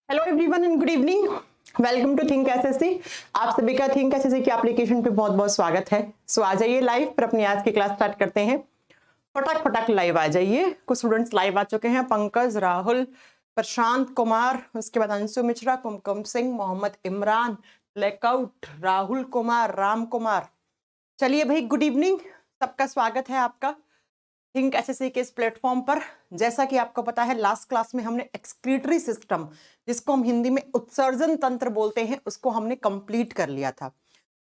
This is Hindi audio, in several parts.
Hello everyone and good evening. Welcome to Think SSC. आप सभी का थिंक एसएससी की एप्लीकेशन पे बहुत बहुत स्वागत है। सो आ जाइए लाइव पर अपनी आज की क्लास स्टार्ट करते हैं। फटाक फटाक लाइव आ जाइए। कुछ स्टूडेंट्स लाइव आ चुके हैं, पंकज, राहुल, प्रशांत कुमार, उसके बाद अंशु मिश्रा, कुमकुम सिंह, मोहम्मद इमरान, ब्लैकआउट, राहुल कुमार, राम कुमार। चलिए भाई, गुड इवनिंग, सबका स्वागत है आपका थिंक एसएससी के इस प्लेटफॉर्म पर। जैसा कि आपको पता है, लास्ट क्लास में हमने एक्सक्रीटरी सिस्टम, जिसको हम हिंदी में उत्सर्जन तंत्र बोलते हैं, उसको हमने कंप्लीट कर लिया था।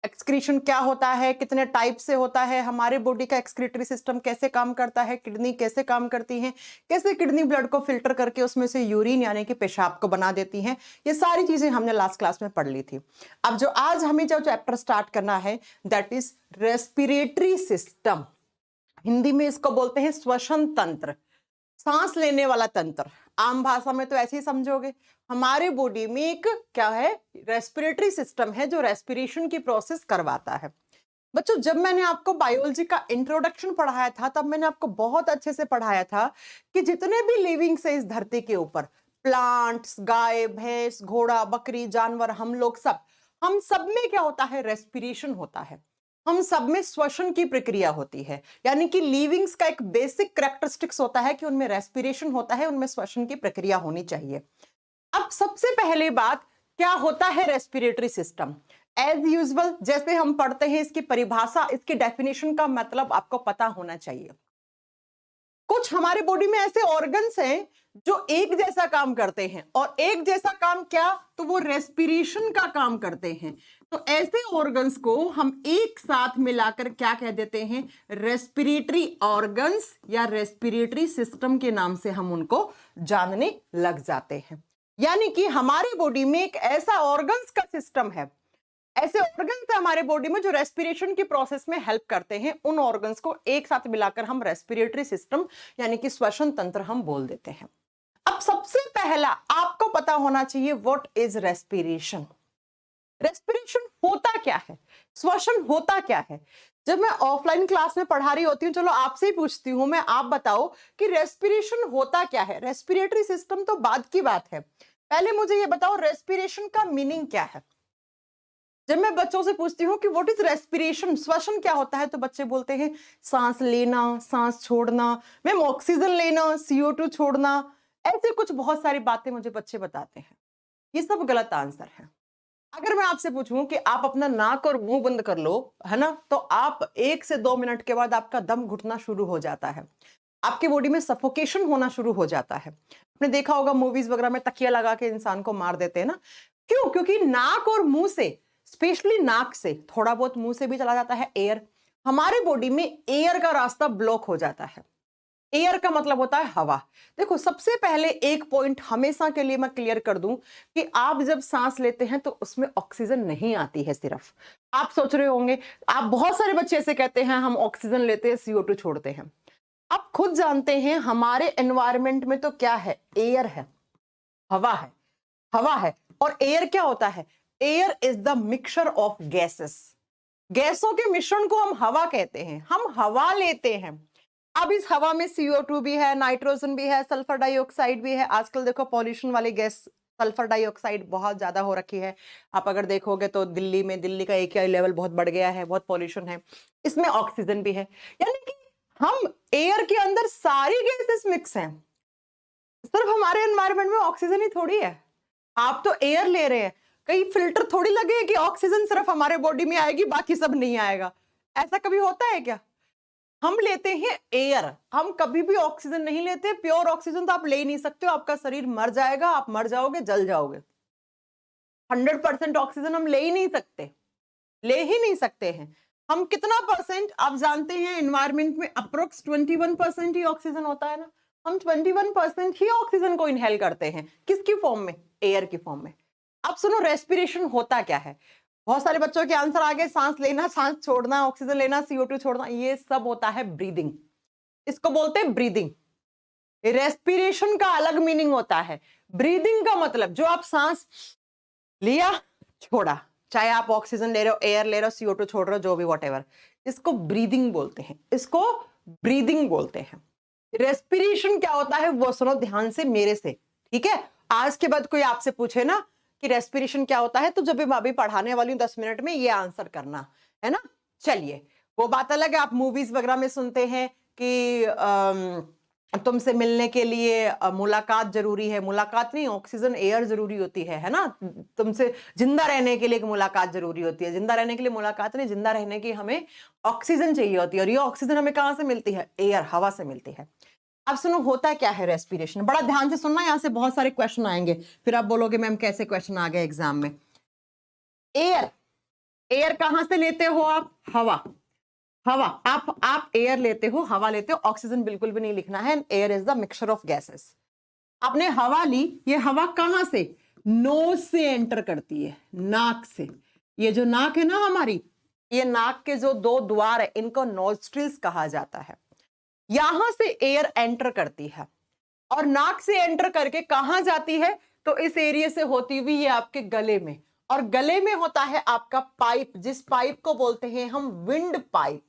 एक्सक्रीशन क्या होता है, कितने टाइप से होता है, हमारे बॉडी का एक्सक्रीटरी सिस्टम कैसे काम करता है, किडनी कैसे काम करती है, कैसे किडनी ब्लड को फिल्टर करके उसमें से यूरिन यानी कि पेशाब को बना देती हैं, ये सारी चीजें हमने लास्ट क्लास में पढ़ ली थी। अब जो आज हमें जो चैप्टर स्टार्ट करना है, that is respiratory system. Hindi में इसको बोलते हैं श्वसन तंत्र, सांस लेने वाला तंत्र। आम भाषा में तो ऐसे ही समझोगे। हमारे बॉडी में एक क्या है, रेस्पिरेटरी सिस्टम है जो रेस्पिरेशन की प्रोसेस करवाता है। बच्चों, जब मैंने आपको बायोलॉजी का इंट्रोडक्शन पढ़ाया था, तब मैंने आपको बहुत अच्छे से पढ़ाया था कि जितने भी लिविंग्स है इस धरती के ऊपर, प्लांट्स, गाय, भैंस, घोड़ा, बकरी, जानवर, हम सब में क्या होता है, रेस्पिरेशन होता है। हम सब में श्वसन की प्रक्रिया होती है, यानी कि लिविंग्स का एक बेसिक कैरेक्टरिस्टिक्स होता है कि उनमें रेस्पिरेशन होता है, उनमें श्वसन की प्रक्रिया होनी चाहिए। अब सबसे पहले बात, क्या होता है रेस्पिरेटरी सिस्टम? एज यूजुअल जैसे हम पढ़ते हैं, इसकी परिभाषा, इसकी डेफिनेशन का मतलब आपको पता होना चाहिए। कुछ हमारे बॉडी में ऐसे ऑर्गन्स हैं जो एक जैसा काम करते हैं, और एक जैसा काम क्या, तो वो रेस्पिरेशन का काम करते हैं। तो ऐसे ऑर्गन्स को हम एक साथ मिलाकर क्या कह देते हैं, रेस्पिरेटरी ऑर्गन्स या रेस्पिरेटरी सिस्टम के नाम से हम उनको जानने लग जाते हैं। यानी कि हमारे बॉडी में एक ऐसा ऑर्गन्स का सिस्टम है, ऐसे ऑर्गन्स है हमारे बॉडी में जो रेस्पिरेशन की प्रोसेस में हेल्प करते हैं। उन ऑर्गन्स को एक साथ मिलाकर हम रेस्पिरेटरी सिस्टम यानी कि श्वसन तंत्र हम बोल देते हैं। अब सबसे पहला आपको पता होना चाहिए, व्हाट इज रेस्पिरेशन? रेस्पिरेशन होता क्या है, श्वसन होता क्या है? जब मैं ऑफलाइन क्लास में पढ़ा रही होती हूँ, चलो आपसे ही पूछती हूँ मैं, आप बताओ कि रेस्पिरेशन होता क्या है। रेस्पिरेटरी सिस्टम तो बाद की बात है, पहले मुझे ये बताओ रेस्पिरेशन का मीनिंग क्या है। जब मैं बच्चों से पूछती हूँ कि व्हाट इज रेस्पिरेशन, श्वसन क्या होता है, तो बच्चे बोलते हैं सांस लेना, सांस छोड़ना, मैम ऑक्सीजन लेना, CO2 छोड़ना, ऐसे कुछ बहुत सारी बातें मुझे बच्चे बताते हैं। ये सब गलत आंसर है। अगर मैं आपसे पूछूं कि आप अपना नाक और मुंह बंद कर लो, है ना, तो आप 1 से 2 मिनट के बाद आपका दम घुटना शुरू हो जाता है, आपके बॉडी में सफोकेशन होना शुरू हो जाता है। आपने देखा होगा मूवीज वगैरह में तकिया लगा के इंसान को मार देते हैं ना। क्यों? क्योंकि नाक और मुंह से, स्पेशली नाक से, थोड़ा बहुत मुंह से भी चला जाता है एयर, हमारे बॉडी में एयर का रास्ता ब्लॉक हो जाता है। एयर का मतलब होता है हवा। देखो, सबसे पहले एक पॉइंट हमेशा के लिए मैं क्लियर कर दूं कि आप जब सांस लेते हैं तो उसमें ऑक्सीजन नहीं आती है सिर्फ। आप सोच रहे होंगे, आप बहुत सारे बच्चे ऐसे कहते हैं हम ऑक्सीजन लेते हैं, CO2 छोड़ते हैं। आप खुद जानते हैं हमारे एनवायरमेंट में तो क्या है, एयर है, हवा है, हवा है। और एयर क्या होता है, air is the mixture of gases. गैसों के मिश्रण को हम हवा कहते हैं, हम हवा लेते हैं। अब इस हवा में CO2 भी है, नाइट्रोजन भी है, सल्फर डाइऑक्साइड भी है। आजकल देखो पॉल्यूशन वाली गैस सल्फर डाइऑक्साइड बहुत ज्यादा हो रखी है। आप अगर देखोगे तो दिल्ली का AQI लेवल बहुत बढ़ गया है, बहुत पॉल्यूशन है। इसमें ऑक्सीजन भी है, यानी कि हम एयर के अंदर सारी गैसेस मिक्स हैं। सिर्फ हमारे एनवायरनमेंट में ऑक्सीजन ही थोड़ी है, आप तो एयर ले रहे हैं। कहीं फिल्टर थोड़ी लगे कि ऑक्सीजन सिर्फ हमारे बॉडी में आएगी, बाकी सब नहीं आएगा। ऐसा कभी होता है क्या? हम लेते हैं एयर, हम कभी भी ऑक्सीजन नहीं लेते। प्योर ऑक्सीजन तो आप ले ही नहीं सकते हो, आपका शरीर मर जाएगा, आप मर जाओगे, जल जाओगे। 100% ऑक्सीजन हम ले ही नहीं सकते, ले ही नहीं सकते हैं। हम कितना परसेंट आप जानते हैं, एनवायरमेंट में अप्रोक्स 21% ही ऑक्सीजन होता है ना। हम 21% ही ऑक्सीजन को इनहेल करते हैं, किसकी फॉर्म में, एयर की फॉर्म में। अब सुनो, रेस्पिरेशन होता क्या है। बहुत सारे बच्चों के आंसर आ गए, सांस लेना, सांस छोड़ना, ऑक्सीजन लेना, CO2 छोड़ना, ये सब होता है ब्रीदिंग। इसको बोलते हैं ब्रीदिंग। रेस्पिरेशन का अलग मीनिंग होता है। ब्रीदिंग का मतलब जो आप सांस लिया, छोड़ा, चाहे आप ऑक्सीजन ले रहे हो, एयर ले रहे हो, CO2 छोड़ रहे हो, जो भी व्हाटएवर, इसको ब्रीदिंग बोलते हैं, इसको ब्रीदिंग बोलते हैं। रेस्पिरेशन क्या होता है वो सुनो ध्यान से मेरे से, ठीक है। आज के बाद कोई आपसे पूछे ना कि रेस्पिरेशन क्या होता है, तो जब मैं अभी पढ़ाने वाली हूँ 10 मिनट में, ये आंसर करना है ना। चलिए, वो बात अलग है, आप मूवीज वगैरह में सुनते हैं कि तुमसे मिलने के लिए मुलाकात जरूरी है। मुलाकात नहीं, ऑक्सीजन, एयर जरूरी होती है ना। तुमसे जिंदा रहने के लिए एक मुलाकात जरूरी होती है। जिंदा रहने के लिए मुलाकात नहीं, जिंदा रहने की हमें ऑक्सीजन चाहिए होती है। और ये ऑक्सीजन हमें कहां से मिलती है? एयर, हवा से मिलती है। अब सुनो, होता क्या है रेस्पिरेशन, बड़ा ध्यान से सुनना, यहां से बहुत सारे क्वेश्चन आएंगे, फिर आप बोलोगे मैम कैसे क्वेश्चन आ गए एग्जाम में। एयर, एयर कहां से लेते हो आप? हवा, हवा, आप एयर लेते हो, हवा लेते हो, ऑक्सीजन बिल्कुल भी नहीं लिखना है। Air is the mixture of gases. आपने हवा ली, ये हवा कहां से? नोज से एंटर करती है, नाक से। ये जो नाक है ना हमारी, ये नाक के जो दो द्वार है, इनको नोस्ट्रिल्स कहा जाता है। यहां से एयर एंटर करती है और नाक से एंटर करके कहां जाती है? तो इस एरिया से होती हुई ये आपके गले में, और गले में होता है आपका पाइप, जिस पाइप को बोलते हैं हम wind pipe.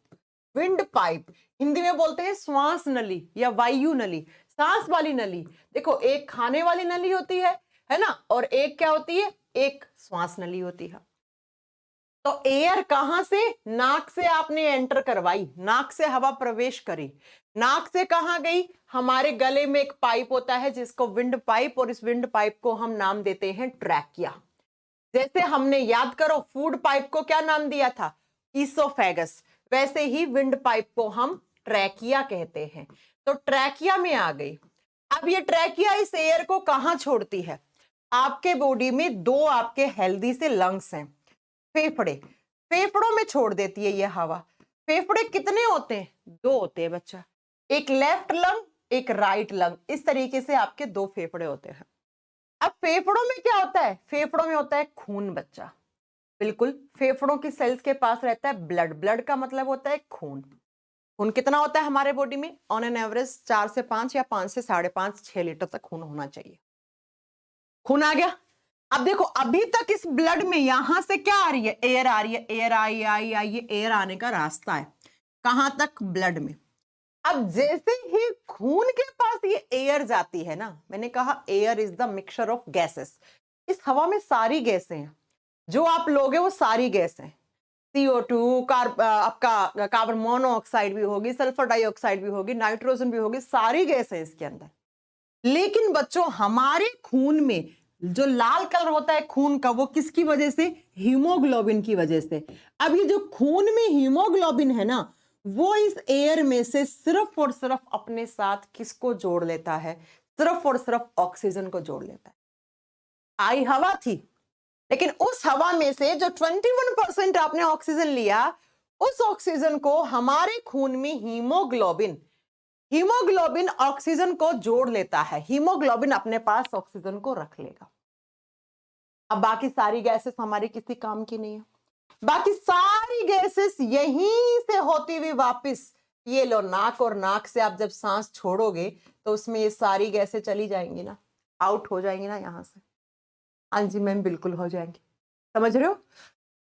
Wind pipe, Hindi में बोलते हैं श्वास नली या वायु नली, सांस वाली नली। देखो, एक खाने वाली नली होती है ना, और एक क्या होती है? एक श्वास नली होती है। तो एयर कहां से? नाक से आपने एंटर करवाई, नाक से हवा प्रवेश करी, नाक से कहां गई? हमारे गले में एक पाइप होता है जिसको विंड पाइप, और इस विंड पाइप को हम नाम देते हैं ट्रैकिया। जैसे हमने, याद करो, फूड पाइप को क्या नाम दिया था? ईसोफेगस। वैसे ही विंड पाइप को हम ट्रैकिया कहते हैं। तो ट्रैकिया में आ गई। अब ये ट्रैकिया इस एयर को कहां छोड़ती है? आपके बॉडी में दो आपके हेल्दी से लंग्स हैं, फेफड़े, फेफड़ों में छोड़ देती है ये हवा। फेफड़े कितने होते हैं? दो होते हैं बच्चा, एक लेफ्ट लंग, एक राइट लंग। इस तरीके से आपके दो फेफड़े होते हैं। अब फेफड़ों में क्या होता है? फेफड़ों में होता है खून बच्चा। बिल्कुल, फेफड़ों की सेल्स के पास रहता है ब्लड। ब्लड का मतलब होता है खून। खून कितना होता है हमारे बॉडी में? ऑन एन एवरेज 4 से 5 या 5 से 5.5 6 लीटर तक खून होना चाहिए। खून आ गया। अब देखो, अभी तक इस ब्लड में यहां से क्या आ रही है? एयर आ रही है। एयर आई आई आई, ये एयर आने का रास्ता है कहां तक? ब्लड में। अब जैसे ही खून के पास ये एयर जाती है ना, मैंने कहा air is the mixture of gases. इस हवा में सारी गैसें हैं, जो आप लोगे वो सारी गैस हैं। CO2, आपका कार्बन मोनोऑक्साइड भी होगी, सल्फर डाइऑक्साइड भी होगी, नाइट्रोजन भी होगी, सारी गैस है इसके अंदर। लेकिन बच्चों, हमारे खून में जो लाल कलर होता है खून का, वो किसकी वजह से? हीमोग्लोबिन की वजह से। अब ये जो खून में हीमोग्लोबिन है ना, वो इस एयर में से सिर्फ और सिर्फ अपने साथ किसको जोड़ लेता है? सिर्फ और सिर्फ ऑक्सीजन को जोड़ लेता है। आई हवा थी, लेकिन उस हवा में से जो 21% आपने ऑक्सीजन लिया, उस ऑक्सीजन को हमारे खून में हीमोग्लोबिन, हीमोग्लोबिन ऑक्सीजन को जोड़ लेता है। हीमोग्लोबिन अपने पास ऑक्सीजन को रख लेगा। अब बाकी सारी गैसेस हमारे किसी काम की नहीं है। बाकी सारी गैसेस यहीं से होती हुई वापस, ये लो नाक, और नाक से आप जब सांस छोड़ोगे तो उसमें ये सारी गैसें चली जाएंगी ना, आउट हो जाएंगी ना यहां से। हाँ जी मैम, बिल्कुल हो जाएंगी। समझ रहे हो?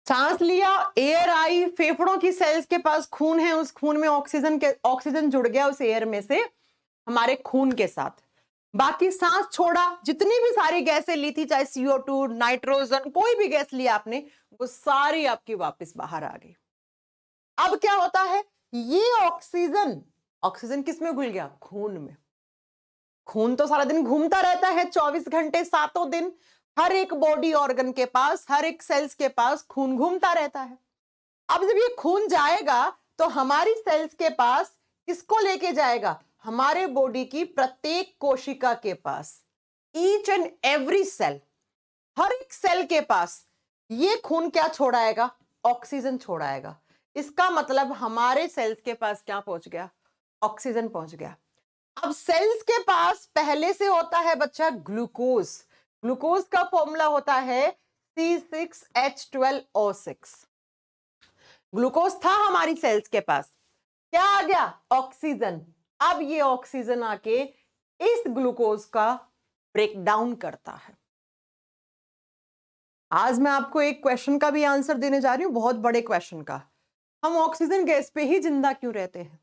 सांस लिया, एयर आई, फेफड़ों की सेल्स के पास खून है, उस खून में ऑक्सीजन जुड़ गया उस एयर में से हमारे खून के साथ। बाकी सांस छोड़ा, जितनी भी सारी गैसें ली थी, चाहे CO2, नाइट्रोजन, कोई भी गैस लिया आपने, वो सारी आपकी वापस बाहर आ गई। अब क्या होता है? ये ऑक्सीजन, ऑक्सीजन किस में घुल गया? खून में। खून तो सारा दिन घूमता रहता है, 24 घंटे 7 दिन, हर एक बॉडी ऑर्गन के पास, हर एक सेल्स के पास खून घूमता रहता है। अब जब ये खून जाएगा तो हमारी सेल्स के पास किसको लेके जाएगा? हमारे बॉडी की प्रत्येक कोशिका के पास, ईच एंड एवरी सेल, हर एक सेल के पास ये खून क्या छोड़ाएगा? ऑक्सीजन छोड़ाएगा। इसका मतलब हमारे सेल्स के पास क्या पहुंच गया? ऑक्सीजन पहुंच गया। अब सेल्स के पास पहले से होता है बच्चा ग्लूकोज। ग्लूकोज का फॉर्मूला होता है C6H12O6। ग्लूकोज था हमारी सेल्स के पास, क्या आ गया? ऑक्सीजन। अब ये ऑक्सीजन आके इस ग्लूकोज का ब्रेक डाउन करता है। आज मैं आपको एक क्वेश्चन का भी आंसर देने जा रही हूं, बहुत बड़े क्वेश्चन का। हम ऑक्सीजन गैस पे ही जिंदा क्यों रहते हैं?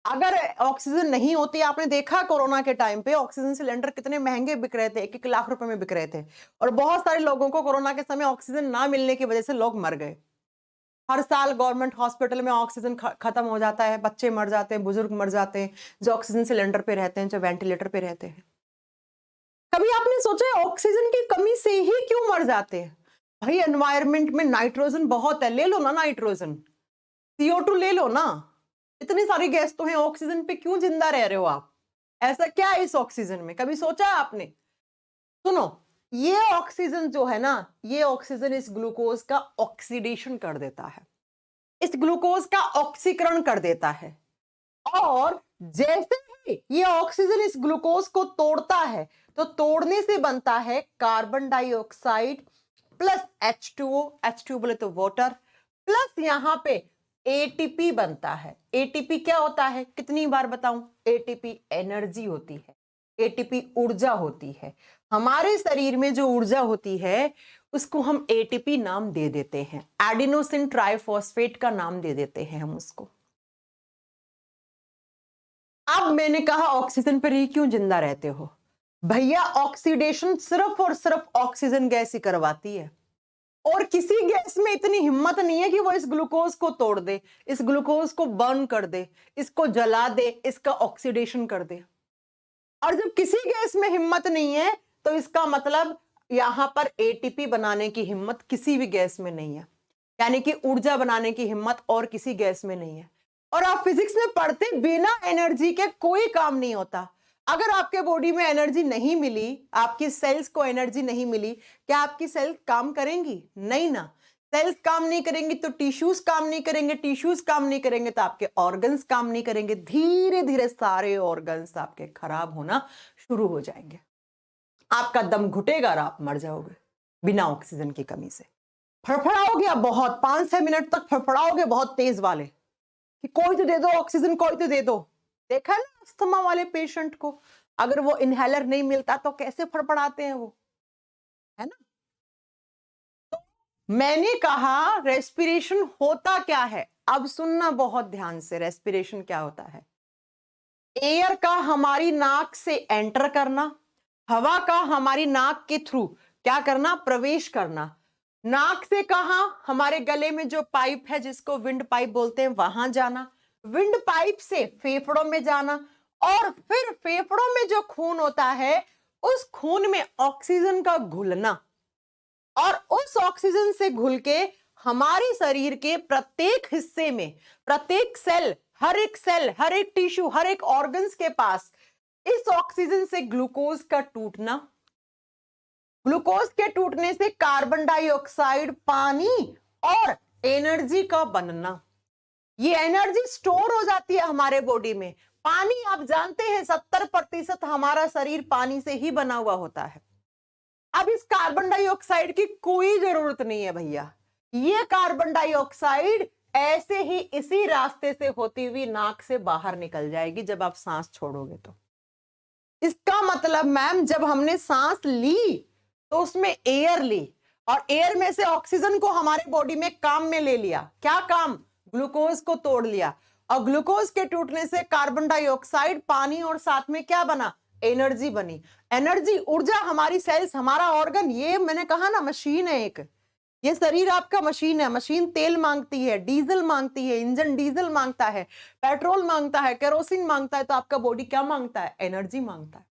अगर ऑक्सीजन नहीं होती, आपने देखा कोरोना के टाइम पे ऑक्सीजन सिलेंडर कितने महंगे बिक रहे थे, 1-1 लाख रुपए में बिक रहे थे, और बहुत सारे लोगों को कोरोना के समय ऑक्सीजन ना मिलने की वजह से लोग मर गए। हर साल गवर्नमेंट हॉस्पिटल में ऑक्सीजन खत्म हो जाता है, बच्चे मर जाते हैं, बुजुर्ग मर जाते हैं, जो ऑक्सीजन सिलेंडर पे रहते हैं, जो वेंटिलेटर पे रहते हैं। कभी आपने सोचा ऑक्सीजन की कमी से ही क्यों मर जाते हैं? भाई एनवायरमेंट में नाइट्रोजन बहुत है, ले लो ना नाइट्रोजन, CO2 ले लो ना, इतनी सारी गैस तो है, ऑक्सीजन पे क्यों जिंदा रह रहे हो आप? ऐसा क्या है इस ऑक्सीजन में, कभी सोचा है आपने? सुनो, ये ऑक्सीजन जो है ना, ये ऑक्सीजन इस ग्लूकोज का ऑक्सीडेशन कर देता है, इस ग्लूकोज का ऑक्सीकरण कर देता है, और जैसे ही ये ऑक्सीजन इस ग्लूकोज को तोड़ता है, तो तोड़ने से बनता है carbon dioxide plus H2O, H2O बोले तो वाटर, प्लस यहां पे ATP बनता है। ATP क्या होता है, कितनी बार बताऊं? ATP एनर्जी होती है, ATP ऊर्जा होती है। हमारे शरीर में जो ऊर्जा होती है उसको हम ATP नाम दे देते हैं, एडिनोसिन ट्राइफॉस्फेट का नाम दे देते हैं हम उसको। अब मैंने कहा ऑक्सीजन पर ही क्यों जिंदा रहते हो? भैया ऑक्सीडेशन सिर्फ और सिर्फ ऑक्सीजन गैस ही करवाती है, और किसी गैस में इतनी हिम्मत नहीं है कि वो इस ग्लूकोज को तोड़ दे, इस ग्लूकोज को बर्न कर दे, इसको जला दे, इसका ऑक्सीडेशन कर दे। और जब किसी गैस में हिम्मत नहीं है, तो इसका मतलब यहां पर ATP बनाने की हिम्मत किसी भी गैस में नहीं है, यानी कि ऊर्जा बनाने की हिम्मत और किसी गैस में नहीं है। और आप फिजिक्स में पढ़ते, बिना एनर्जी के कोई काम नहीं होता। अगर आपके बॉडी में एनर्जी नहीं मिली, आपकी सेल्स को एनर्जी नहीं मिली, क्या आपकी सेल्स काम करेंगी? नहीं ना। सेल्स काम नहीं करेंगी तो टिश्यूज काम नहीं करेंगे, टिश्यूज काम नहीं करेंगे तो आपके ऑर्गन्स काम नहीं करेंगे, धीरे धीरे सारे ऑर्गन्स आपके खराब होना शुरू हो जाएंगे, आपका दम घुटेगा और आप मर जाओगे बिना ऑक्सीजन की कमी से। फड़फड़ाओगे आप बहुत, 5-6 मिनट तक फड़फड़ाओगे बहुत तेज वाले, कि कोई तो दे दो ऑक्सीजन, कोई तो दे दो। देखा ना अस्थमा वाले पेशेंट को, अगर वो इनहेलर नहीं मिलता तो कैसे फड़फड़ाते हैं वो, है ना? तो मैंने कहा रेस्पिरेशन होता क्या है, अब सुनना बहुत ध्यान से, रेस्पिरेशन क्या होता है? एयर का हमारी नाक से एंटर करना, हवा का हमारी नाक के थ्रू क्या करना? प्रवेश करना। नाक से कहा? हमारे गले में जो पाइप है जिसको विंड पाइप बोलते हैं, वहां जाना, विंड पाइप से फेफड़ों में जाना, और फिर फेफड़ों में जो खून होता है उस खून में ऑक्सीजन का घुलना, और उस ऑक्सीजन से घुल के हमारे शरीर के प्रत्येक हिस्से में, प्रत्येक सेल, हर एक टिश्यू, हर एक ऑर्गन्स के पास इस ऑक्सीजन से ग्लूकोज का टूटना, ग्लूकोज के टूटने से कार्बन डाइऑक्साइड, पानी और एनर्जी का बनना। ये एनर्जी स्टोर हो जाती है हमारे बॉडी में। पानी आप जानते हैं 70% हमारा शरीर पानी से ही बना हुआ होता है। अब इस कार्बन डाइऑक्साइड की कोई जरूरत नहीं है भैया, ये कार्बन डाइऑक्साइड ऐसे ही इसी रास्ते से होती हुई नाक से बाहर निकल जाएगी जब आप सांस छोड़ोगे तो। इसका मतलब मैम, जब हमने सांस ली तो उसमें एयर ली, और एयर में से ऑक्सीजन को हमारे बॉडी में काम में ले लिया। क्या काम? ग्लूकोज को तोड़ लिया, और ग्लूकोज के टूटने से कार्बन डाइऑक्साइड, पानी और साथ में क्या बना? एनर्जी बनी। एनर्जी, ऊर्जा, हमारी सेल्स, हमारा ऑर्गन, ये मैंने कहा ना मशीन है एक, ये शरीर आपका मशीन है। मशीन तेल मांगती है, डीजल मांगती है, इंजन डीजल मांगता है, पेट्रोल मांगता है, केरोसिन मांगता है, तो आपका बॉडी क्या मांगता है? एनर्जी मांगता है।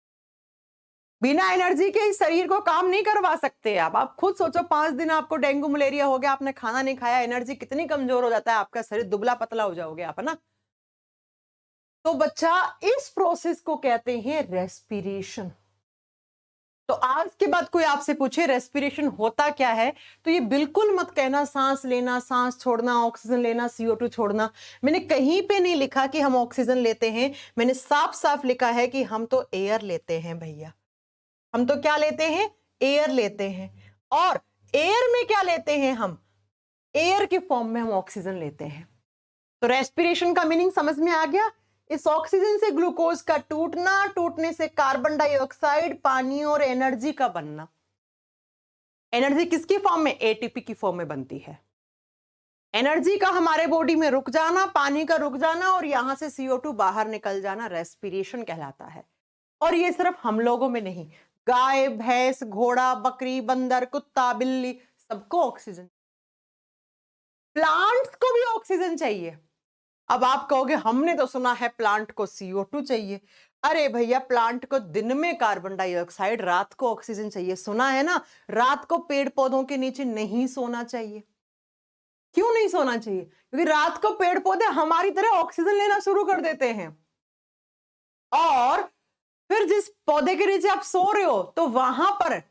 बिना एनर्जी के इस शरीर को काम नहीं करवा सकते आप खुद सोचो, 5 दिन आपको डेंगू मलेरिया हो गया, आपने खाना नहीं खाया, एनर्जी कितनी कमजोर हो जाता है आपका शरीर, दुबला पतला हो जाओगे आप, है ना? तो बच्चा, इस प्रोसेस को कहते हैं रेस्पिरेशन। तो आज के बाद कोई आपसे पूछे रेस्पिरेशन होता क्या है, तो ये बिल्कुल मत कहना सांस लेना, सांस छोड़ना, ऑक्सीजन लेना, CO2 छोड़ना। मैंने कहीं पे नहीं लिखा कि हम ऑक्सीजन लेते हैं, मैंने साफ साफ लिखा है कि हम तो एयर लेते हैं भैया। हम तो क्या लेते हैं? एयर लेते हैं। और एयर में क्या लेते हैं हम? एयर के फॉर्म में हम ऑक्सीजन लेते हैं। तो रेस्पिरेशन का मीनिंग समझ में आ गया? इस ऑक्सीजन से ग्लूकोज का टूटना, टूटने से कार्बन डाइऑक्साइड, पानी और एनर्जी का बनना। एनर्जी किसकी फॉर्म में? ATP की फॉर्म में बनती है। एनर्जी का हमारे बॉडी में रुक जाना, पानी का रुक जाना और यहां से CO2 बाहर निकल जाना रेस्पिरेशन कहलाता है। और ये सिर्फ हम लोगों में नहीं, गाय, भैंस, घोड़ा, बकरी, बंदर, कुत्ता, बिल्ली, सबको ऑक्सीजन, प्लांट्स को भी ऑक्सीजन चाहिए। अब आप कहोगे हमने तो सुना है प्लांट को CO2 चाहिए। अरे भैया, प्लांट को दिन में कार्बन डाइऑक्साइड, रात को ऑक्सीजन चाहिए। सुना है ना, रात को पेड़ पौधों के नीचे नहीं सोना चाहिए। क्यों नहीं सोना चाहिए? क्योंकि रात को पेड़ पौधे हमारी तरह ऑक्सीजन लेना शुरू कर देते हैं, और फिर जिस पौधे के नीचे आप सो रहे हो तो वहां पर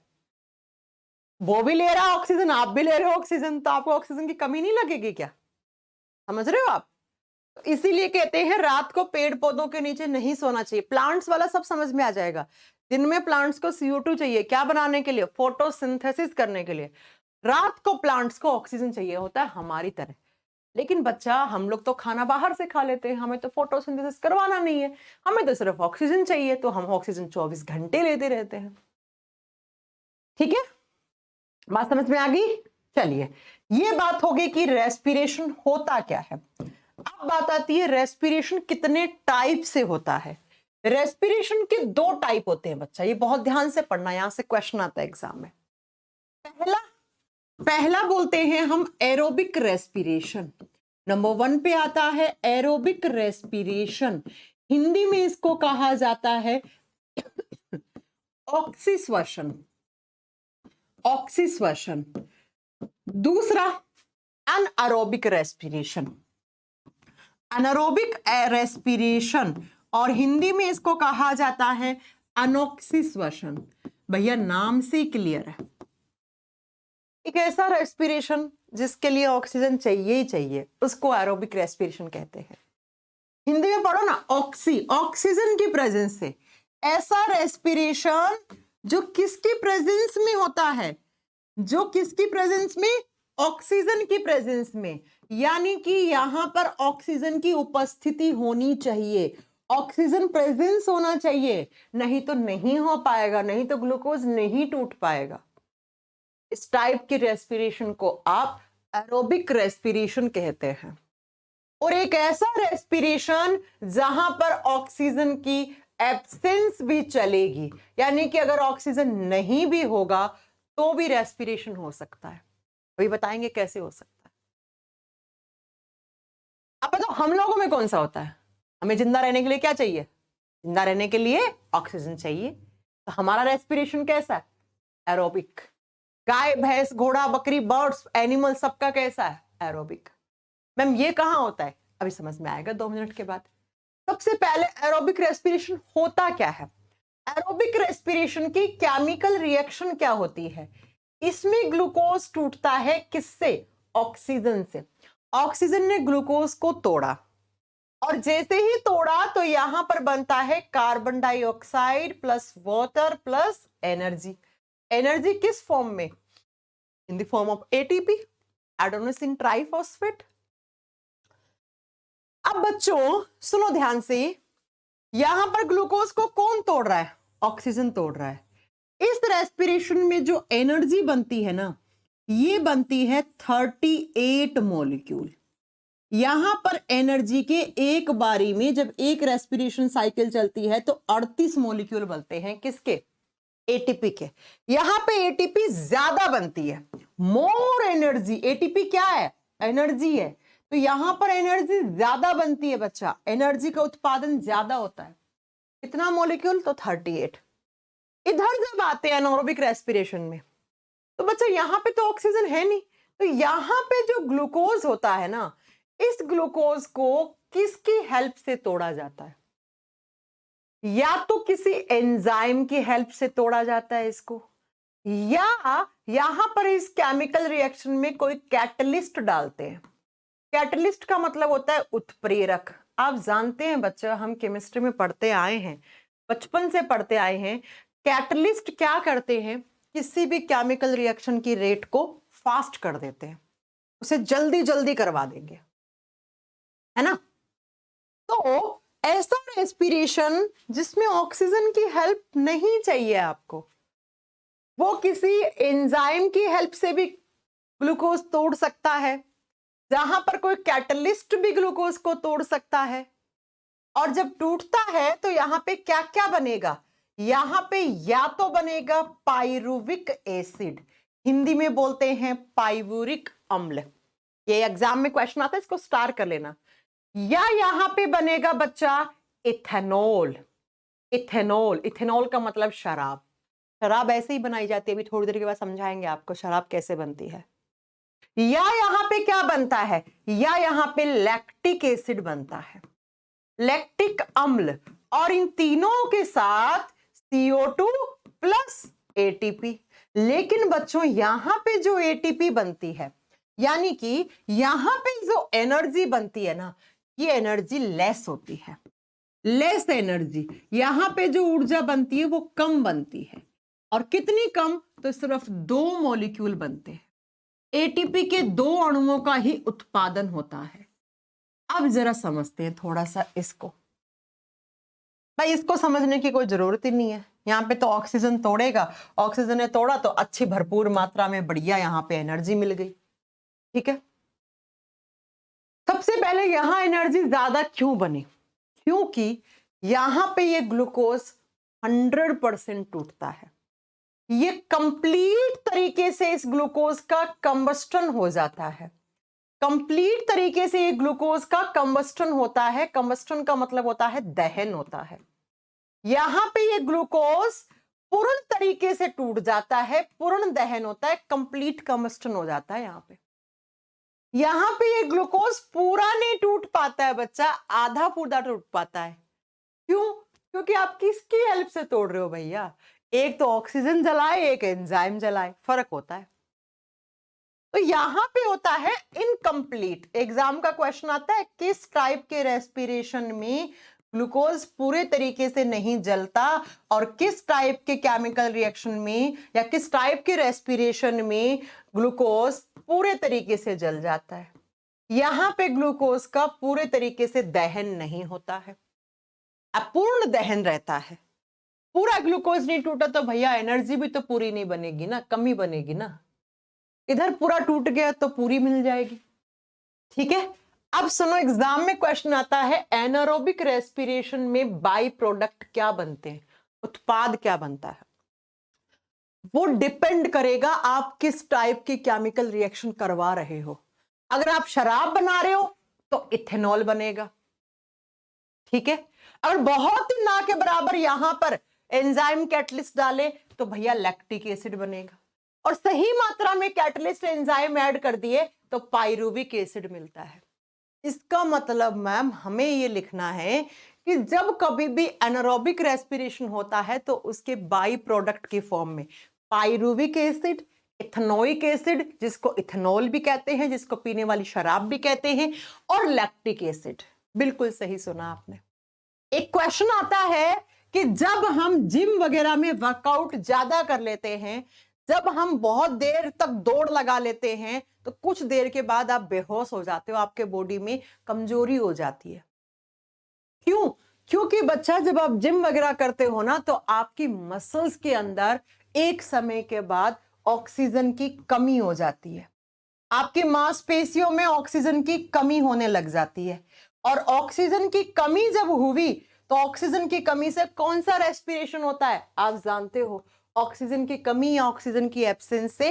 वो भी ले रहा है ऑक्सीजन, आप भी ले रहे हो ऑक्सीजन, तो आपको ऑक्सीजन की कमी नहीं लगेगी क्या? समझ रहे हो आप? इसीलिए कहते हैं रात को पेड़ पौधों के नीचे नहीं सोना चाहिए। प्लांट्स वाला सब समझ में आ जाएगा। दिन में प्लांट्स को CO2 चाहिए, क्या बनाने के लिए? फोटोसिंथेसिस करने के लिए। रात को प्लांट्स को ऑक्सीजन चाहिए होता है हमारी तरह। लेकिन बच्चा, हम लोग तो खाना बाहर से खा लेते हैं, हमें तो फोटोसिंथेसिस करवाना नहीं है, हमें तो सिर्फ ऑक्सीजन चाहिए, तो हम ऑक्सीजन 24 घंटे लेते रहते हैं। ठीक है, बात समझ में आ गई? चलिए, ये बात होगी कि रेस्पिरेशन होता क्या है। अब बात आती है रेस्पिरेशन कितने टाइप से होता है। रेस्पिरेशन के 2 टाइप होते हैं बच्चा, ये बहुत ध्यान से पढ़ना, यहां से क्वेश्चन आता है एग्जाम में। पहला बोलते हैं हम एरोबिक रेस्पिरेशन। नंबर 1 पे आता है एरोबिक रेस्पिरेशन। हिंदी में इसको कहा जाता है ऑक्सीश्वसन। ऑक्सीश्वसन। दूसरा अनएरोबिक रेस्पिरेशन। अनएरोबिक रेस्पिरेशन, और हिंदी में इसको कहा जाता है अनॉक्सीश्वसन। भैया, नाम से क्लियर है, एक ऐसा रेस्पिरेशन जिसके लिए ऑक्सीजन चाहिए ही चाहिए, उसको एरोबिक रेस्पिरेशन कहते हैं। हिंदी में पढ़ो ना, ऑक्सीजन की प्रेजेंस से। ऐसा रेस्पिरेशन जो किसकी प्रेजेंस में होता है? जो किसकी प्रेजेंस में? ऑक्सीजन की प्रेजेंस में। यानी कि यहां पर ऑक्सीजन की उपस्थिति होनी चाहिए, ऑक्सीजन प्रेजेंस होना चाहिए, नहीं तो नहीं हो पाएगा, नहीं तो ग्लूकोज नहीं टूट पाएगा। इस टाइप की रेस्पिरेशन को आप एरोबिक रेस्पिरेशन कहते हैं। और एक ऐसा रेस्पिरेशन जहां पर ऑक्सीजन की एब्सेंस भी चलेगी, यानी कि अगर ऑक्सीजन नहीं भी होगा तो भी रेस्पिरेशन हो सकता है। अभी बताएंगे कैसे हो सकता है। अब बताओ, हम लोगों में कौन सा होता है? हमें जिंदा रहने के लिए क्या चाहिए? जिंदा रहने के लिए ऑक्सीजन चाहिए। तो हमारा रेस्पिरेशन कैसा है? एरोबिक। गाय, भैंस, घोड़ा, बकरी, बर्ड्स, एनिमल, सबका कैसा है? एरोबिक। मैम, ये कहां होता है? अभी समझ में आएगा 2 मिनट के बाद। सबसे पहले एरोबिक रेस्पिरेशन होता क्या है? एरोबिक रेस्पिरेशन की केमिकल रिएक्शन क्या होती है? इसमें ग्लूकोज टूटता है किससे? ऑक्सीजन से। ऑक्सीजन ने ग्लूकोज को तोड़ा, और जैसे ही तोड़ा तो यहां पर बनता है carbon dioxide plus water plus energy. Energy किस फॉर्म में? In the form of ATP, adenosine triphosphate. अब बच्चों सुनो ध्यान से, यहां पर ग्लूकोज को कौन तोड़ रहा है? ऑक्सीजन तोड़ रहा है। इस रेस्पिरेशन में जो एनर्जी बनती है ना, ये बनती है 38 मॉलिक्यूल। यहां पर एनर्जी के एक बारी में जब एक रेस्पिरेशन साइकिल चलती है तो 38 मॉलिक्यूल बनते हैं। किसके? ATP के। यहां पे ATP ज्यादा बनती है, मोर एनर्जी। ATP क्या है? एनर्जी है। तो यहां पर एनर्जी ज्यादा बनती है बच्चा, एनर्जी का उत्पादन ज्यादा होता है। कितना मॉलिक्यूल? तो 38। इधर जब आते हैं एनारोबिक रेस्पिरेशन में, तो बच्चा यहां पे तो ऑक्सीजन है नहीं, तो यहां पे जो ग्लूकोज होता है ना, इस ग्लूकोज को किसकी हेल्प से तोड़ा जाता है? या तो किसी एंजाइम की हेल्प से तोड़ा जाता है इसको, या यहां पर इस केमिकल रिएक्शन में कोई कैटलिस्ट डालते हैं। कैटलिस्ट का मतलब होता है उत्प्रेरक। आप जानते हैं बच्चा, हम केमिस्ट्री में पढ़ते आए हैं, बचपन से पढ़ते आए हैं। कैटलिस्ट क्या करते हैं? किसी भी केमिकल रिएक्शन की रेट को फास्ट कर देते हैं, उसे जल्दी जल्दी करवा देंगे, है ना। तो ऐसा रेस्पिरेशन जिसमें ऑक्सीजन की हेल्प नहीं चाहिए आपको, वो किसी एंजाइम की हेल्प से भी ग्लूकोज तोड़ सकता है, जहां पर कोई कैटलिस्ट भी ग्लूकोज को तोड़ सकता है। और जब टूटता है तो यहाँ पे क्या क्या बनेगा, यहाँ पे या तो बनेगा पाइरुविक एसिड, हिंदी में बोलते हैं पाइवुरिक अम्ल, ये एग्जाम में क्वेश्चन आता है, इसको स्टार कर लेना। या यहाँ पे बनेगा बच्चा इथेनॉल। इथेनॉल, इथेनॉल का मतलब शराब। शराब ऐसे ही बनाई जाती है, अभी थोड़ी देर के बाद समझाएंगे आपको शराब कैसे बनती है। या यहाँ पे क्या बनता है, या यहाँ पे लैक्टिक एसिड बनता है, लैक्टिक अम्ल। और इन तीनों के साथ CO2 प्लस ATP। लेकिन बच्चों यहां पे जो ATP बनती है, यानी कि यहां पे जो एनर्जी बनती है ना, ये एनर्जी लेस होती है, लेस एनर्जी। यहां पे जो ऊर्जा बनती है वो कम बनती है। और कितनी कम, तो सिर्फ 2 मॉलिक्यूल बनते हैं, ATP के 2 अणुओं का ही उत्पादन होता है। अब जरा समझते हैं थोड़ा सा इसको। भाई इसको समझने की कोई जरूरत ही नहीं है, यहाँ पे तो ऑक्सीजन तोड़ेगा, ऑक्सीजन ने तोड़ा तो अच्छी भरपूर मात्रा में बढ़िया यहाँ पे एनर्जी मिल गई। ठीक है, सबसे पहले यहाँ एनर्जी ज्यादा क्यों बनी, क्योंकि यहाँ पे ये ग्लूकोज 100% टूटता है। ये कंप्लीट तरीके से इस ग्लूकोज का कंबस्टन हो जाता है, कंप्लीट तरीके से ये ग्लूकोज का कंबस्टन होता है। कंबस्टन का मतलब होता है दहन होता है। यहां पे ये ग्लूकोज पूर्ण तरीके से टूट जाता है, पूर्ण दहन होता है, कंप्लीट कंबस्टन हो जाता है। यहां पे ये ग्लूकोज पूरा नहीं टूट पाता है बच्चा, आधा पूरा टूट पाता है। क्यों? क्योंकि आप किसकी हेल्प से तोड़ रहे हो भैया, एक तो ऑक्सीजन जलाए, एक एंजाइम जलाए, फर्क होता है। तो यहां पे होता है इनकम्प्लीट। एग्जाम का क्वेश्चन आता है किस टाइप के रेस्पिरेशन में ग्लूकोज पूरे तरीके से नहीं जलता, और किस टाइप के केमिकल रिएक्शन में या किस टाइप के रेस्पिरेशन में ग्लूकोज पूरे तरीके से जल जाता है। यहां पे ग्लूकोज का पूरे तरीके से दहन नहीं होता है, अपूर्ण दहन रहता है। पूरा ग्लूकोज नहीं टूटा तो भैया एनर्जी भी तो पूरी नहीं बनेगी ना, कमी बनेगी ना। इधर पूरा टूट गया तो पूरी मिल जाएगी। ठीक है, अब सुनो, एग्जाम में क्वेश्चन आता है एनारोबिक रेस्पिरेशन में बाई प्रोडक्ट क्या बनते हैं, उत्पाद क्या बनता है। वो डिपेंड करेगा आप किस टाइप की केमिकल रिएक्शन करवा रहे हो। अगर आप शराब बना रहे हो तो इथेनॉल बनेगा। ठीक है, अगर बहुत ही ना के बराबर यहां पर एंजाइम कैटलिस्ट डाले तो भैया लैक्टिक एसिड बनेगा, और सही मात्रा में कैटलिस्ट एंजाइम ऐड कर दिए तो पाइरुविक एसिड मिलता है। इसका मतलब मैम हमें ये लिखना है कि जब कभी भी एनारोबिक रेस्पिरेशन होता है तो उसके बाई प्रोडक्ट की फॉर्म में पाइरुविक एसिड, इथेनोइक एसिड जिसको इथेनॉल भी कहते हैं, जिसको पीने वाली शराब भी कहते हैं, और लैक्टिक एसिड। बिल्कुल सही सुना आपने। एक क्वेश्चन आता है कि जब हम जिम वगैरह में वर्कआउट ज्यादा कर लेते हैं, जब हम बहुत देर तक दौड़ लगा लेते हैं, तो कुछ देर के बाद आप बेहोश हो जाते हो, आपके बॉडी में कमजोरी हो जाती है। क्यों? क्योंकि बच्चा जब आप जिम वगैरह करते हो ना, तो आपकी मसल्स के अंदर एक समय के बाद ऑक्सीजन की कमी हो जाती है, आपकी मांसपेशियों में ऑक्सीजन की कमी होने लग जाती है। और ऑक्सीजन की कमी जब हुई तो ऑक्सीजन की कमी से कौन सा रेस्पिरेशन होता है आप जानते हो, ऑक्सीजन की कमी या ऑक्सीजन की एब्सेंस से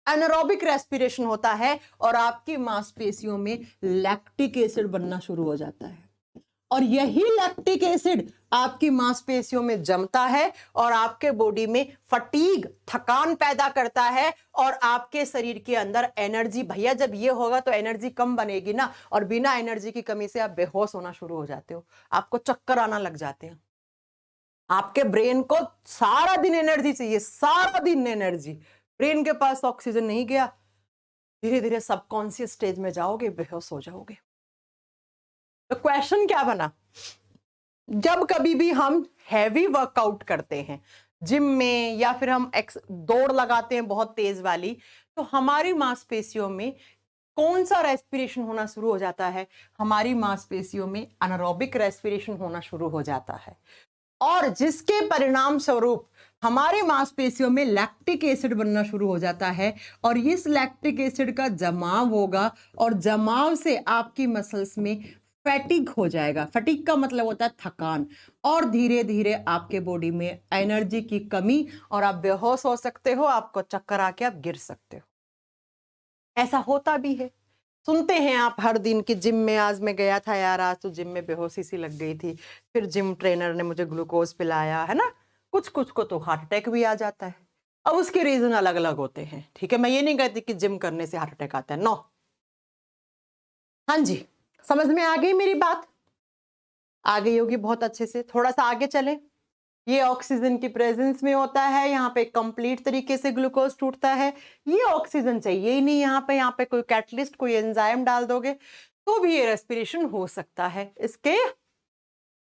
एनारोबिक रेस्पिरेशन होता है, और आपकी मांसपेशियों में लैक्टिक एसिड बनना शुरू हो जाता है। और यही लैक्टिक एसिड आपकी मांसपेशियों में जमता है और आपके बॉडी में फटीग, थकान पैदा करता है, और आपके शरीर के अंदर एनर्जी, भैया जब ये होगा तो एनर्जी कम बनेगी ना, और बिना एनर्जी की कमी से आप बेहोश होना शुरू हो जाते हो, आपको चक्कर आना लग जाते हैं। आपके ब्रेन को सारा दिन एनर्जी चाहिए, सारा दिन एनर्जी। ब्रेन के पास ऑक्सीजन नहीं गया, धीरे धीरे सबकॉन्शियस स्टेज में जाओगे, बेहोश हो जाओगे। तो क्वेश्चन क्या बना, जब कभी भी हम हैवी वर्कआउट करते हैं जिम में, या फिर हम दौड़ लगाते हैं बहुत तेज वाली, तो हमारी मांसपेशियों में कौन सा रेस्पिरेशन होना शुरू हो जाता है, हमारी मांसपेशियों में एनारोबिक रेस्पिरेशन होना शुरू हो जाता है। और जिसके परिणाम स्वरूप हमारे मांसपेशियों में लैक्टिक एसिड बनना शुरू हो जाता है और इस लैक्टिक एसिड का जमाव होगा और जमाव से आपकी मसल्स में फैटिग हो जाएगा। फैटिग का मतलब होता है थकान, और धीरे धीरे आपके बॉडी में एनर्जी की कमी और आप बेहोश हो सकते हो, आपको चक्कर आके आप गिर सकते हो। ऐसा होता भी है, सुनते हैं आप हर दिन कि जिम में आज मैं गया था यार, आज तो जिम में बेहोशी सी लग गई थी, फिर जिम ट्रेनर ने मुझे ग्लूकोज पिलाया, है ना। कुछ कुछ को तो हार्ट अटैक भी आ जाता है। अब उसके रीजन अलग अलग होते हैं, ठीक है। मैं ये नहीं कहती कि जिम करने से हार्ट अटैक आता है, नो। हाँ जी, समझ में आ गई मेरी बात? आ गई होगी बहुत अच्छे से। थोड़ा सा आगे चले। ये ऑक्सीजन की प्रेजेंस में होता है, यहाँ पे कंप्लीट तरीके से ग्लूकोज टूटता है। ये ऑक्सीजन चाहिए ही नहीं यहाँ पे कोई कैटलिस्ट, कोई एंजाइम डाल दोगे तो भी ये रेस्पिरेशन हो सकता है इसके।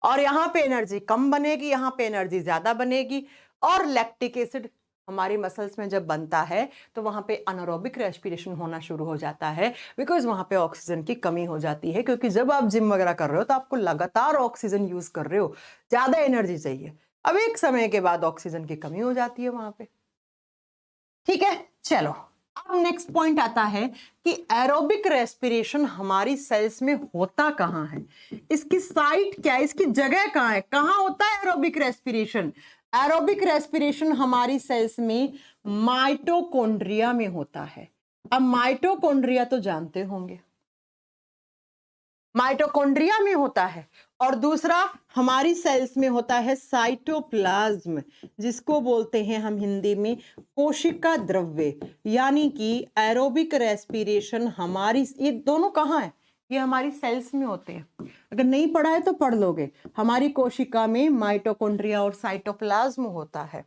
और यहाँ पे एनर्जी कम बनेगी, यहाँ पे एनर्जी ज्यादा बनेगी। और लैक्टिक एसिड हमारी मसल्स में जब बनता है तो वहां पे अनारोबिक रेस्पिरेशन होना शुरू हो जाता है, बिकॉज वहां पे ऑक्सीजन की कमी हो जाती है। क्योंकि जब आप जिम वगैरह कर रहे हो तो आपको लगातार ऑक्सीजन यूज कर रहे हो, ज्यादा एनर्जी चाहिए। अब एक समय के बाद ऑक्सीजन की कमी हो जाती है वहां पे, ठीक है। चलो, अब नेक्स्ट पॉइंट आता है कि एरोबिक रेस्पिरेशन हमारी सेल्स में होता कहां है, इसकी साइट क्या है, इसकी जगह कहां है, कहां होता है एरोबिक रेस्पिरेशन। एरोबिक रेस्पिरेशन हमारी सेल्स में माइटोकॉन्ड्रिया में होता है। अब माइटोकॉन्ड्रिया तो जानते होंगे, माइटोकॉन्ड्रिया में होता है। और दूसरा हमारी सेल्स में होता है साइटोप्लाज्म, जिसको बोलते हैं हम हिंदी में कोशिका द्रव्य। यानी कि एरोबिक रेस्पिरेशन हमारी, ये दोनों कहाँ है, ये हमारी सेल्स में होते हैं। अगर नहीं पढ़ा है तो पढ़ लोगे। हमारी कोशिका में माइटोकॉन्ड्रिया और साइटोप्लाज्म होता है,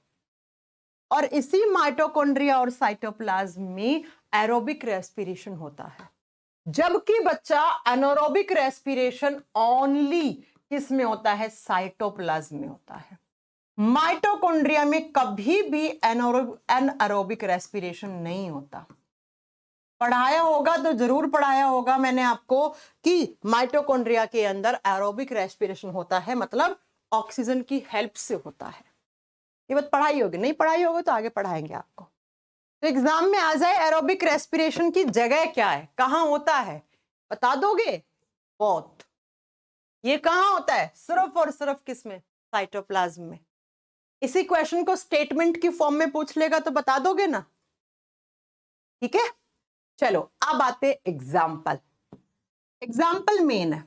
और इसी माइटोकॉन्ड्रिया और साइटोप्लाज्म में एरोबिक रेस्पिरेशन होता है। जबकि बच्चा एनारोबिक रेस्पिरेशन ओनली किस में होता है, साइटोप्लाज्म में होता है। माइटोकॉन्ड्रिया में कभी भी एनारोबिक रेस्पिरेशन नहीं होता। पढ़ाया होगा तो जरूर पढ़ाया होगा मैंने आपको कि माइटोकॉन्ड्रिया के अंदर एरोबिक रेस्पिरेशन होता है, मतलब ऑक्सीजन की हेल्प से होता है। ये बात पढ़ाई होगी, नहीं पढ़ाई होगी तो आगे पढ़ाएंगे आपको। तो एग्जाम में आ जाए एरोबिक रेस्पिरेशन की जगह क्या है, कहां होता है, बता दोगे? बहुत। ये कहां होता है, सिर्फ और सिर्फ किस में, साइटोप्लाज्म में। इसी क्वेश्चन को स्टेटमेंट की फॉर्म में पूछ लेगा तो बता दोगे ना, ठीक है। चलो अब आते एग्जाम्पल। एग्जाम्पल मेन है,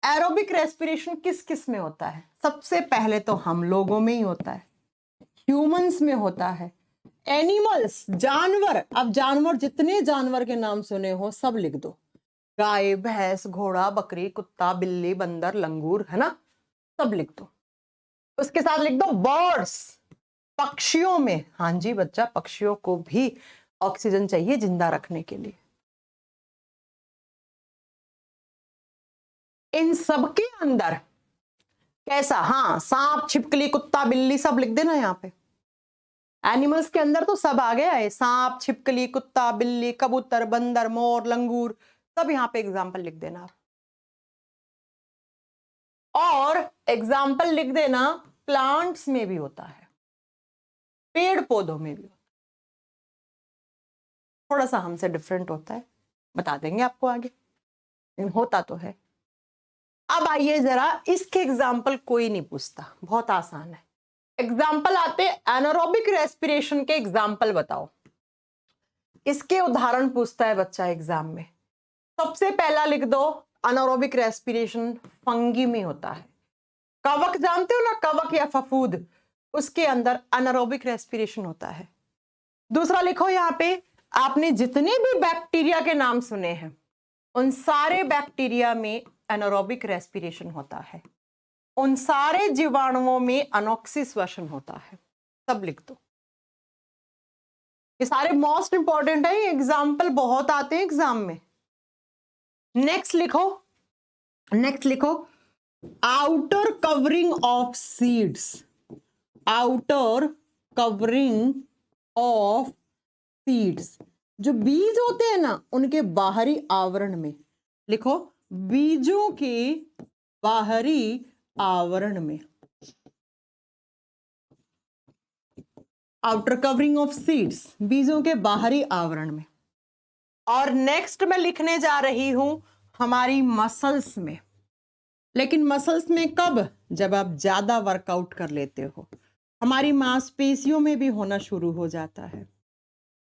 एरोबिक रेस्पिरेशन किस किस में होता है। सबसे पहले तो हम लोगों में ही होता है, ह्यूमंस में होता है। एनिमल्स, जानवर, अब जानवर जितने जानवर के नाम सुने हो सब लिख दो, गाय, भैंस, घोड़ा, बकरी, कुत्ता, बिल्ली, बंदर, लंगूर, है ना, सब लिख दो। उसके साथ लिख दो बर्ड्स, पक्षियों में। हाँ जी बच्चा, पक्षियों को भी ऑक्सीजन चाहिए जिंदा रखने के लिए। इन सबके अंदर कैसा, हाँ, सांप, छिपकली, कुत्ता, बिल्ली सब लिख देना यहाँ पे। एनिमल्स के अंदर तो सब आ गया है, सांप, छिपकली, कुत्ता, बिल्ली, कबूतर, बंदर, मोर, लंगूर, सब यहाँ पे एग्जाम्पल लिख देना। और एग्जाम्पल लिख देना प्लांट्स में भी होता है, पेड़ पौधों में भी होता है। थोड़ा सा हमसे डिफरेंट होता है, बता देंगे आपको आगे, लेकिन होता तो है। अब आइए जरा, इसके एग्जाम्पल कोई नहीं पूछता, बहुत आसान है। एग्जाम्पल आते एनारोबिक रेस्पिरेशन के एग्जाम्पल बताओ, इसके उदाहरण पूछता है बच्चा एग्जाम में। सबसे पहला लिख दो, एनारोबिक रेस्पिरेशन फंगी में होता है। कवक जानते हो ना, कवक या फफूद, उसके अंदर एनारोबिक रेस्पिरेशन होता है। दूसरा लिखो यहाँ पे, आपने जितने भी बैक्टीरिया के नाम सुने हैं उन सारे बैक्टीरिया में एनारोबिक रेस्पिरेशन होता है। उन सारे जीवाणुओं में अनोक्सी श्वसन होता है, सब लिख दो। ये सारे मोस्ट इंपॉर्टेंट है, एग्जाम्पल बहुत आते हैं एग्जाम में। नेक्स्ट लिखो, नेक्स्ट लिखो, outer covering of seeds, outer covering of seeds, जो बीज होते हैं ना उनके बाहरी आवरण में। लिखो, बीजों के बाहरी आवरण में। आउटर कवरिंग ऑफ सीड्स, बीजों के बाहरी आवरण में। और नेक्स्ट मैं लिखने जा रही हूं हमारी मसल्स में। लेकिन मसल्स में कब? जब आप ज्यादा वर्कआउट कर लेते हो। हमारी मांसपेशियों में भी होना शुरू हो जाता है,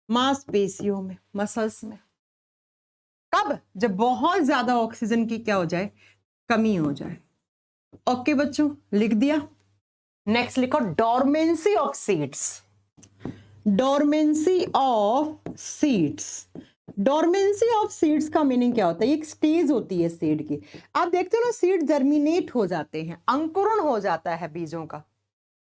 मांसपेशियों में, मसल्स में। कब? जब बहुत ज्यादा ऑक्सीजन की क्या हो जाए, कमी हो जाए। ओके बच्चों, लिख दिया। नेक्स्ट लिखो dormancy of seeds. Dormancy of seeds. Dormancy of seeds का मीनिंग क्या होता है? एक स्टेज होती है सीड की। आप देखते हो ना, सीड जर्मिनेट हो जाते हैं, अंकुरण हो जाता है बीजों का।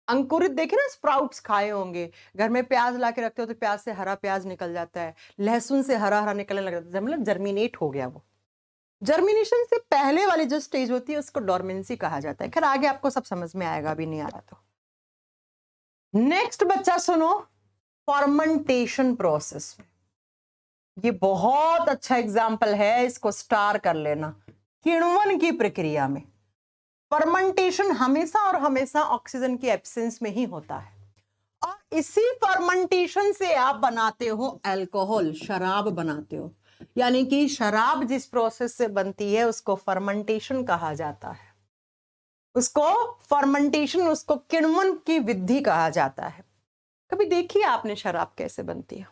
अंकुरित देखे ना, स्प्राउट्स खाए होंगे, घर में प्याज ला के रखते हो तो प्याज से हरा प्याज निकल जाता है, लहसुन से हरा हरा निकलने लग जाता है, मतलब जर्मिनेट हो गया वो। जर्मिनेशन से पहले वाली जो स्टेज होती है उसको डोरमेंसी कहा जाता है। खैर आगे आपको सब समझ में आएगा, अभी नहीं आ रहा तो। नेक्स्ट बच्चा सुनो, फर्मेंटेशन प्रोसेस। ये बहुत अच्छा एग्जाम्पल है, इसको स्टार कर लेना। किण्वन की प्रक्रिया में फर्मेंटेशन हमेशा और हमेशा ऑक्सीजन की एब्सेंस में ही होता है। और इसी फर्मेंटेशन से आप बनाते हो अल्कोहल, शराब बनाते हो। यानी कि शराब जिस प्रोसेस से बनती है उसको फर्मेंटेशन कहा जाता है। उसको फर्मेंटेशन, उसको किण्वन की विधि कहा जाता है। कभी देखिए आपने शराब कैसे बनती है?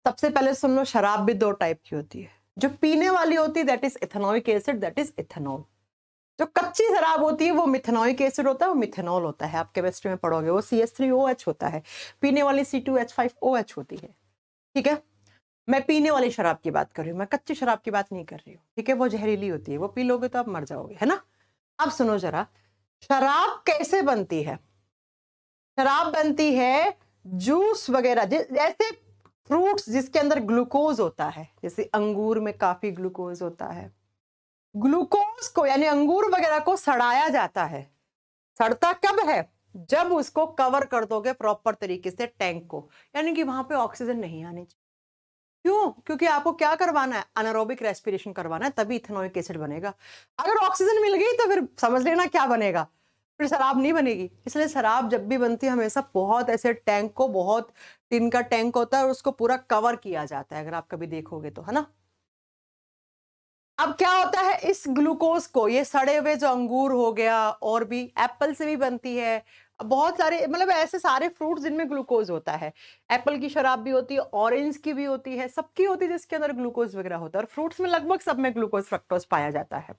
सबसे पहले सुन लो, शराब भी दो टाइप की होती है। जो पीने वाली होती है that is ethanoic acid, that is ethanol. जो कच्ची शराब होती है वो मिथेनोइक एसिड होता है, वो मिथेनॉल होता है। आप केमिस्ट्री में पढ़ोगे, वो CH3OH होता है। पीने वाली C2H5OH होती है। ठीक है, मैं पीने वाली शराब की बात कर रही हूँ, मैं कच्ची शराब की बात नहीं कर रही हूँ। ठीक है, वो जहरीली होती है, वो पी लोगे तो आप मर जाओगे, है ना। अब सुनो जरा, शराब कैसे बनती है? शराब बनती है जूस वगैरह, जैसे फ्रूट्स जिसके अंदर ग्लूकोज होता है, जैसे अंगूर में काफी ग्लूकोज होता है। ग्लूकोज को यानी अंगूर वगैरह को सड़ाया जाता है। सड़ता कब है? जब उसको कवर कर दोगे प्रॉपर तरीके से टैंक को, यानी कि वहां पे ऑक्सीजन नहीं आनी चाहिए। क्यों? क्योंकि आपको क्या करवाना है? अनारोबिक रेस्पिरेशन करवाना है, तभी इथेनोइक एसिड बनेगा। अगर ऑक्सीजन मिल गई तो फिर समझ लेना क्या बनेगा, फिर शराब नहीं बनेगी। इसलिए शराब जब भी बनती है हमेशा बहुत ऐसे टैंक को, बहुत टिन का टैंक होता है और उसको पूरा कवर किया जाता है, अगर आप कभी देखोगे तो, है ना। अब क्या होता है, इस ग्लूकोज को, ये सड़े हुए जो अंगूर हो गया, और भी एप्पल से भी बनती है, बहुत सारे, मतलब ऐसे सारे फ्रूट्स जिनमें ग्लूकोज होता है। एप्पल की शराब भी होती है, ऑरेंज की भी होती है, सबकी होती है जिसके अंदर ग्लूकोज वगैरह होता है। और फ्रूट्स में लगभग सब में ग्लूकोज फ्रक्टोज पाया जाता है।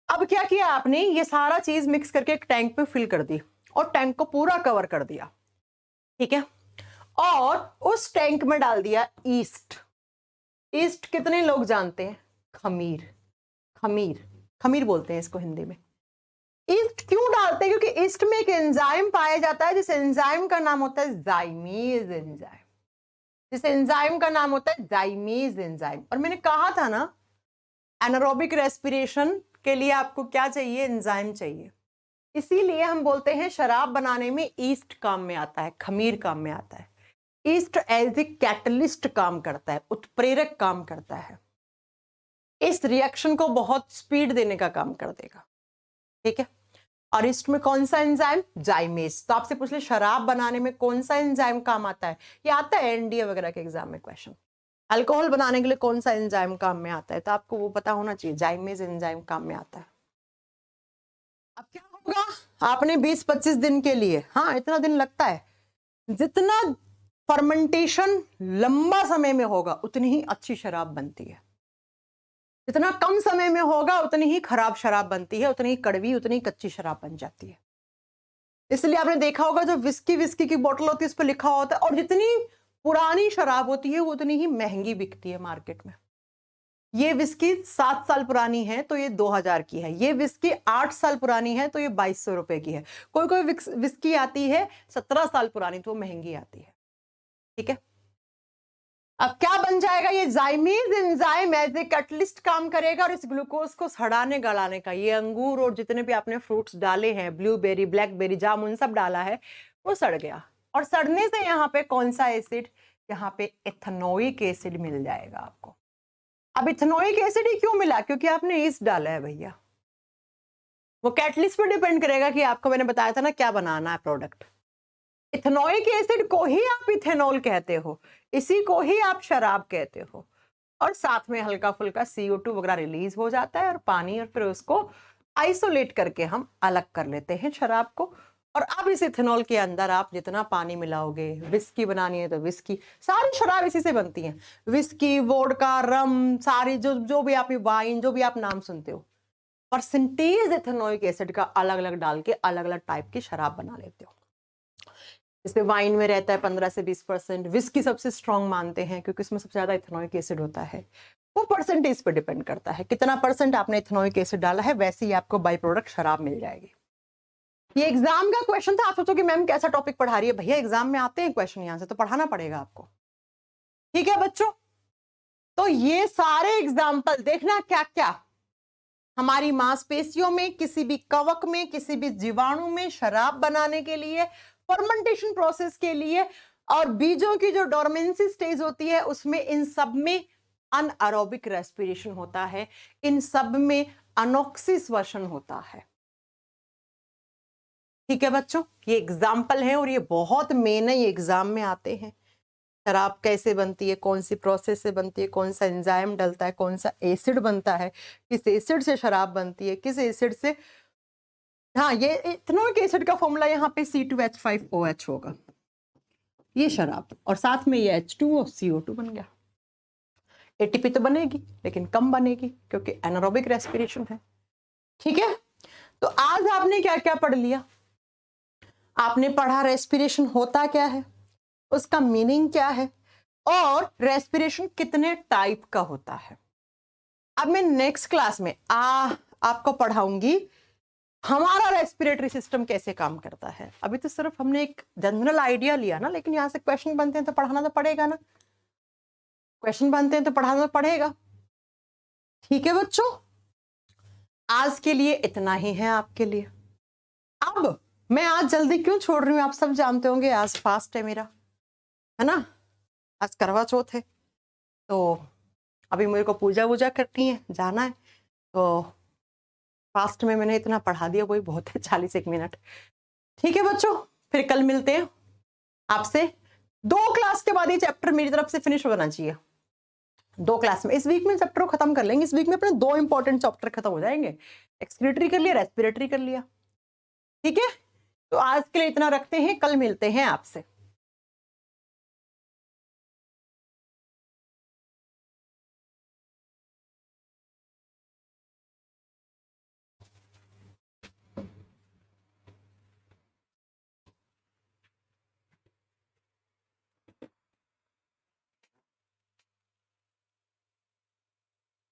अब क्या किया आपने, ये सारा चीज मिक्स करके एक टैंक में फिल कर दी और टैंक को पूरा कवर कर दिया। ठीक है, और उस टैंक में डाल दिया ईस्ट। ईस्ट कितने लोग जानते हैं? खमीर। खमीर, खमीर बोलते हैं इसको हिंदी में। ईस्ट क्यों डालते हैं? क्योंकि ईस्ट में एक एंजाइम पाया जाता है, जिस एंजाइम का नाम होता है जाइमेज एंजाइम। जिस एंजाइम का नाम होता है जाइमेज एंजाइम। और मैंने कहा था ना, एनारोबिक रेस्पिरेशन के लिए आपको क्या चाहिए? एंजाइम चाहिए। इसीलिए हम बोलते हैं शराब बनाने में ईस्ट काम में आता है, खमीर काम में आता है। ईस्ट एज ए कैटलिस्ट काम करता है, उत्प्रेरक काम करता है, इस रिएक्शन को बहुत स्पीड देने का काम कर देगा। ठीक है, और ईस्ट में कौन सा एंजाइम? जाइमेज। तो आपसे पूछ ले शराब बनाने में कौन सा एंजाइम काम आता है, ये आता है एनडीए वगैरह के एग्जाम में क्वेश्चन। अल्कोहल बनाने के लिए कौन सा एंजाइम काम में आता है, तो आपको वो पता होना चाहिए, जाइमेज एंजाइम काम में आता है। अब क्या होगा, आपने 20-25 दिन के लिए, हाँ इतना दिन लगता है, जितना फर्मेंटेशन लंबा समय में होगा उतनी ही अच्छी शराब बनती है। जितना कम समय में होगा उतनी ही खराब शराब बनती है, उतनी ही कड़वी, उतनी ही कच्ची शराब बन जाती है। इसलिए आपने देखा होगा जो विस्की की बोतल होती है उस पर लिखा होता है, और जितनी पुरानी शराब होती है वो उतनी ही महंगी बिकती है मार्केट में। ये विस्की 7 साल पुरानी है तो ये 2000 की है, ये विस्की 8 साल पुरानी है तो ये 2200 रुपए की है। कोई कोई विस्की आती है 17 साल पुरानी तो वो महंगी आती है। ठीक है, अब क्या बन जाएगा, ये zymase enzyme as a catalyst काम करेगा और इस ग्लूकोज को सड़ाने गलाने का, ये अंगूर और जितने भी आपने फ्रूट्स डाले हैं, ब्लूबेरी, ब्लैकबेरी, जामुन सब डाला है, वो सड़ गया। और सड़ने से यहाँ पे कौन सा एसिड, यहाँ पे इथेनोइक एसिड मिल जाएगा आपको। अब इथेनोइक एसिड ही क्यों मिला? क्योंकि आपने ईस्ट डाला है भैया। वो कैटलिस्ट पे डिपेंड करेगा कि आपको मैंने बताया था ना क्या बनाना है प्रोडक्ट। इथेनोइक एसिड को ही आप इथेनॉल कहते हो, इसी को ही आप शराब कहते हो। और साथ में हल्का फुल्का CO2 वगैरह रिलीज हो जाता है और पानी, और फिर उसको आइसोलेट करके हम अलग कर लेते हैं शराब को। और अब इस इथेनॉल के अंदर आप जितना पानी मिलाओगे, विस्की बनानी है तो विस्की, सारी शराब इसी से बनती है, विस्की, वोडका, रम, सारी जो जो भी आप, वाइन, जो भी आप नाम सुनते हो, परसेंटेज इथेनोइक एसिड का अलग अलग डाल के अलग अलग टाइप की शराब बना लेते हो। जैसे वाइन में रहता है 15 से 20%, विस्की सबसे स्ट्रॉन्ग मानते हैं क्योंकि उसमें सबसे ज्यादा इथेनोइक एसिड होता है। वो परसेंटेज पे डिपेंड करता है, कितना परसेंट आपने इथेनोइक एसिड डाला है वैसे ही आपको बाई प्रोडक्ट शराब मिल जाएगी। ये एग्जाम का क्वेश्चन था। आप सोचो कि मैम कैसा टॉपिक पढ़ा रही है, भैया एग्जाम में आते हैं क्वेश्चन यहां से, तो पढ़ाना पड़ेगा आपको। ठीक है बच्चों, तो ये सारे एग्जाम्पल देखना क्या क्या हमारी मांसपेशियों में, किसी भी कवक में, किसी भी जीवाणु में शराब बनाने के लिए, फर्मेंटेशन प्रोसेस के लिए, और बीजों की जो डोरमेंसी स्टेज होती है उसमें, इन सब में अनएरोबिक रेस्पिरेशन होता है, इन सब में अनॉक्सिसवर्शन होता है। ठीक है बच्चों, ये एग्जाम्पल है और ये बहुत मेन है, ये एग्जाम में आते हैं। शराब कैसे बनती है, कौन सी प्रोसेस से बनती है, कौन सा एंजाइम डलता है, कौन सा एसिड बनता है, किस एसिड से शराब बनती है, किस एसिड से। हाँ, ये इथेनोइक एसिड का फॉर्मूला यहाँ पे C2H5OH होगा, ये शराब, और साथ में ये H2O CO2 बन गया। ATP तो बनेगी लेकिन कम बनेगी क्योंकि एनारोबिक रेस्पिरेशन है। ठीक है, तो आज आपने क्या क्या पढ़ लिया? आपने पढ़ा रेस्पिरेशन होता क्या है, उसका मीनिंग क्या है, और रेस्पिरेशन कितने टाइप का होता है। अब मैं नेक्स्ट क्लास में आपको पढ़ाऊंगी हमारा रेस्पिरेटरी सिस्टम कैसे काम करता है। अभी तो सिर्फ हमने एक जनरल आइडिया लिया ना, लेकिन यहां से क्वेश्चन बनते हैं तो पढ़ाना तो पड़ेगा ना, क्वेश्चन बनते हैं तो पढ़ाना तो पड़ेगा। ठीक है बच्चों, आज के लिए इतना ही है आपके लिए। अब मैं आज जल्दी क्यों छोड़ रही हूं, आप सब जानते होंगे आज फास्ट है मेरा, है ना, आज करवा चौथ है, तो अभी मेरे को पूजा वूजा करनी है, जाना है, तो फास्ट में मैंने इतना पढ़ा दिया, वही बहुत है, 41 मिनट। ठीक है बच्चों, फिर कल मिलते हैं आपसे। 2 क्लास के बाद ये चैप्टर मेरी तरफ से फिनिश होना चाहिए, 2 क्लास में। इस वीक में चैप्टर को खत्म कर लेंगे, इस वीक में अपने 2 इंपॉर्टेंट चैप्टर खत्म हो जाएंगे, एक्सक्रीटरी कर लिया, रेस्पिरेटरी कर लिया। ठीक है, तो आज के लिए इतना रखते हैं, कल मिलते हैं आपसे।